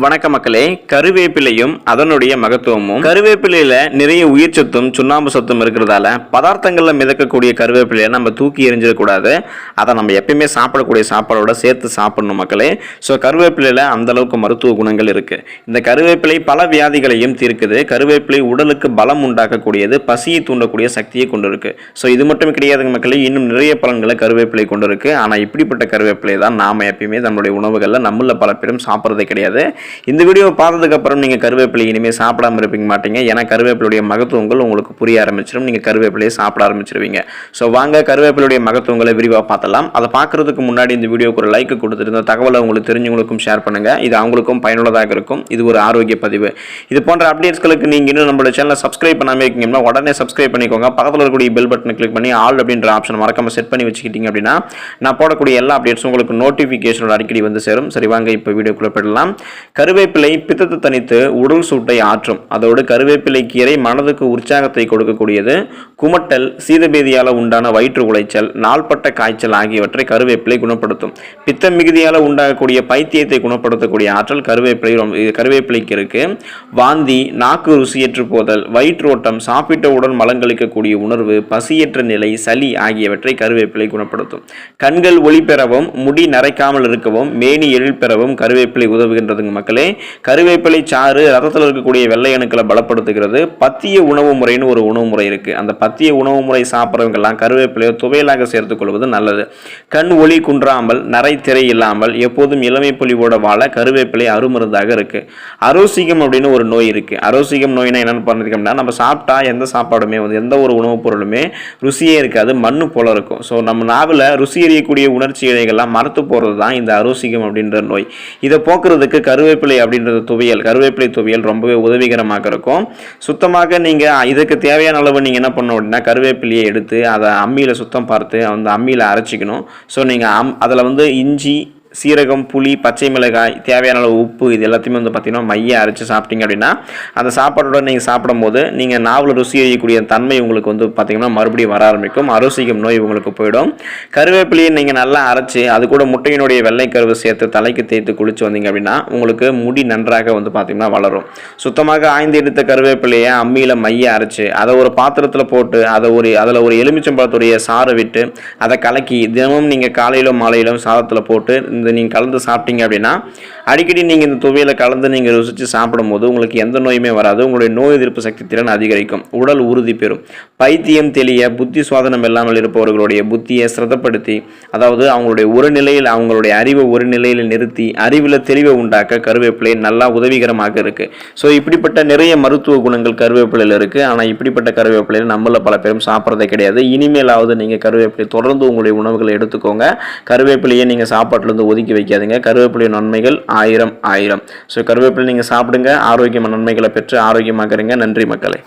வணக்க மக்களே, கருவேப்பிலையும் அதனுடைய மகத்துவமும். கருவேப்பிலையில நிறைய உயிர் சத்தும் சுண்ணாம்பு சத்தும் இருக்கிறதால பதார்த்தங்கள்ல மிதக்கக்கூடிய கருவேப்பிலையை நம்ம தூக்கி எறிஞ்சிடக்கூடாது. அதை நம்ம எப்பயுமே சாப்பிடக்கூடிய சாப்பாடோட சேர்த்து சாப்பிடணும் மக்களே. ஸோ கருவேப்பிலையில அந்த அளவுக்கு மருத்துவ குணங்கள் இருக்கு. இந்த கருவேப்பிலை பல வியாதிகளையும் தீர்க்குது. கருவேப்பிலை உடலுக்கு பலம் உண்டாக்கக்கூடியது, பசியை தூண்டக்கூடிய சக்தியை கொண்டு இருக்கு. ஸோ இது மட்டும் கிடையாதுங்க மக்களே, இன்னும் நிறைய பலன்களை கருவேப்பிலை கொண்டு இருக்கு. ஆனால் இப்படிப்பட்ட கருவேப்பிலை தான் நாம எப்பயுமே நம்மளுடைய உணவுகளில் நம்மள பல பேரும் சாப்பிட்றதே கிடையாது. இந்த வீடியோ பார்த்ததுக்கு அப்புறம் நீங்க கருவேப்பிலை இனிமே சாப்பிடாம இருப்பீங்க மாட்டீங்க. ஏன்னா கருவேப்பிலையுடைய மகத்துவங்கள் உங்களுக்கு புரிய ஆரம்பிச்சிடும். நீங்க கருவேப்பிலையை சாப்பிட ஆரம்பிச்சிருவீங்க. ஸோ வாங்க கருவேப்பிலையுடைய மகத்துவங்களை விரிவாக பார்த்தலாம். அதை பார்க்கறதுக்கு முன்னாடி இந்த வீடியோக்கு ஒரு லைக் கொடுத்துட்டு இந்த தகவலை உங்களுக்கு தெரிஞ்சவங்களுக்கும் ஷேர் பண்ணுங்க. இது அவங்களுக்கும் பயனுள்ளதாக இருக்கும். இது ஒரு ஆரோக்கிய பதிவு. இது போன்ற அப்டேட்ஸ்களுக்கு நீங்க இன்னும் நம்மளோட சேனலை சப்ஸ்கிரைப் பண்ணாம இருக்கீங்கன்னா உடனே சப்ஸ்கிரைப் பண்ணிக்கோங்க. பக்கத்தில் இருக்கக்கூடிய பெல் பட்டனை கிளிக் பண்ணி ஆல் அப்படின்ற ஆப்ஷன் மறக்காம செட் பண்ணி வச்சுக்கிட்டீங்க அப்படின்னா நான் போடக்கூடிய எல்லா அப்டேட்ஸும் உங்களுக்கு நோட்டிஃபிகேஷனோட அடிக்கடி வந்து சேரும். சரி வாங்க இப்போ வீடியோக்குள்ள போயிடலாம். கருவேப்பிலை பித்தத்தை தணித்து உடல் சூட்டை ஆற்றும். அதோடு கருவேப்பிலை கீரை மனதுக்கு உற்சாகத்தை கொடுக்கக்கூடியது. குமட்டல், சீதபேதியால் உண்டான வயிற்று உளைச்சல், நாள்பட்ட காய்ச்சல் ஆகியவற்றை கருவேப்பிலை குணப்படுத்தும். பித்த மிகுதியால் உண்டாகக்கூடிய பைத்தியத்தை குணப்படுத்தக்கூடிய ஆற்றல் கருவேப்பிலைக்கு இருக்கு. வாந்தி, நாக்கு ருசியற்று போதல், வயிற்றோட்டம், சாப்பிட்டவுடன் மலங்களிக்கக்கூடிய உணர்வு, பசியற்ற நிலை, சளி ஆகியவற்றை கருவேப்பிலை குணப்படுத்தும். கண்கள் ஒளி பெறவும், முடி நரைக்காமல் இருக்கவும், மேனி எழில் பெறவும் கருவேப்பிலை உதவுகின்றதுங்க மக்களே. கருவேப்பிலை சாறு ரத்தத்தில் இருக்கக்கூடிய வெள்ளை அணுக்களை பலப்படுத்துகிறது. பத்திய உணவு முறைன்னு ஒரு உணவு முறை இருக்கு. அந்த பத்திய உணவு முறை சாப்பிட்றவங்க எல்லாம் கருவேப்பிலையை துவையலாக சேர்த்துக் கொள்வது நல்லது. கண் ஒளி குன்றாமல், நரை திரை இல்லாமல் எப்போதும் இளமை பொலிவோட வாழ கருவேப்பிலை அருமருந்தாக இருக்கு. அரோசிகம் அப்படின்னு ஒரு நோய் இருக்கு. அரோசிகம் நோய்னா என்னன்னு பண்ணிருக்கோம்னா, நம்ம சாப்பிட்டா எந்த சாப்பாடுமே எந்த ஒரு உணவுப் பொருளுமே ருசியே இருக்காது, மண்ணு போல இருக்கும். ஸோ நம்ம நாவில் ருசி எறியக்கூடிய உணர்ச்சி இழைகள்லாம் மறுத்து போறது தான் இந்த அரோசிகம் அப்படின்ற நோய். இதை போக்குறதுக்கு கருவேப்பிலை அப்படின்றது துவையல், கருவேப்பிலை துவையல் ரொம்பவே உதவிகரமாக இருக்கும். சுத்தமாக நீங்கள் இதுக்கு தேவையான அளவு நீங்கள் என்ன பண்ணணும் அப்படின்னா, கருவேப்பிலையை எடுத்து அதை அம்மியில் சுத்தம் பார்த்து அந்த அம்மியில் அரைச்சிக்கணும். ஸோ நீங்கள் அதில் இஞ்சி, சீரகம், புளி, பச்சை மிளகாய், தேவையான அளவு உப்பு, இது எல்லாத்தையுமே பார்த்தீங்கன்னா மைய அரைச்சி சாப்பிட்டீங்க அப்படின்னா அந்த சாப்பாடோட நீங்கள் சாப்பிடும்போது நீங்கள் நாவல் ருசி எறியக்கூடிய தன்மை உங்களுக்கு பார்த்தீங்கன்னா மறுபடியும் வர ஆரம்பிக்கும். அரோசிகம் நோய் உங்களுக்கு போயிடும். கருவேப்பிலையை நீங்கள் நல்லா அரைச்சி அது கூட முட்டையினுடைய வெள்ளை கருவை சேர்த்து தலைக்கு தேய்த்து குளிச்சு வந்தீங்க அப்படின்னா உங்களுக்கு முடி நன்றாக பார்த்தீங்கன்னா வளரும். சுத்தமாக ஆய்ந்து எடுத்த கருவேப்பிலையை அம்மியில் மைய அரைச்சி அதை ஒரு பாத்திரத்தில் போட்டு அதில் ஒரு எலுமிச்சம்பழத்துடைய சாறு விட்டு அதை கலக்கி தினமும் நீங்கள் காலையிலும் மாலையிலும் சாதத்தில் போட்டு நீங்கள் கலந்து சாப்பிட்டீங்க அப்படின்னா அடிக்கடி நீங்கள் இந்த துவையில கலந்து நீங்கள் ருசித்து சாப்பிடும்போது உங்களுக்கு எந்த நோயுமே வராது. உங்களுடைய நோய் எதிர்ப்பு சக்தி திறன் அதிகரிக்கும். உடல் உறுதி பெறும். பைத்தியம் தெளிய, புத்தி சுவாதனம் இல்லாமல் இருப்பவர்களுடைய புத்தியை சிரதப்படுத்தி, அதாவது அவங்களுடைய ஒரு நிலையில் அவங்களுடைய அறிவை ஒரு நிலையில் நிறுத்தி அறிவில் தெளிவை உண்டாக்க கருவேப்பிலை நல்லா உதவிகரமாக இருக்கு. ஸோ இப்படிப்பட்ட நிறைய மருத்துவ குணங்கள் கருவேப்பிலையில் இருக்கு. ஆனால் இப்படிப்பட்ட கருவேப்பிலையில் நம்மள பல பேரும் சாப்பிட்றதே கிடையாது. இனிமேலாவது நீங்கள் கருவேப்பிலை தொடர்ந்து உங்களுடைய உணவுகளை எடுத்துக்கோங்க. கருவேப்பிலையை நீங்கள் சாப்பாட்டிலிருந்து ஒதுக்கி வைக்காதீங்க. கருவேப்பிலை நன்மைகள் ஆயிரம். ஸோ கருவேப்பிலை நீங்கள் சாப்பிடுங்க. ஆரோக்கியமான நன்மைகளை பெற்று ஆரோக்கியமாக இருங்க. நன்றி மக்களே.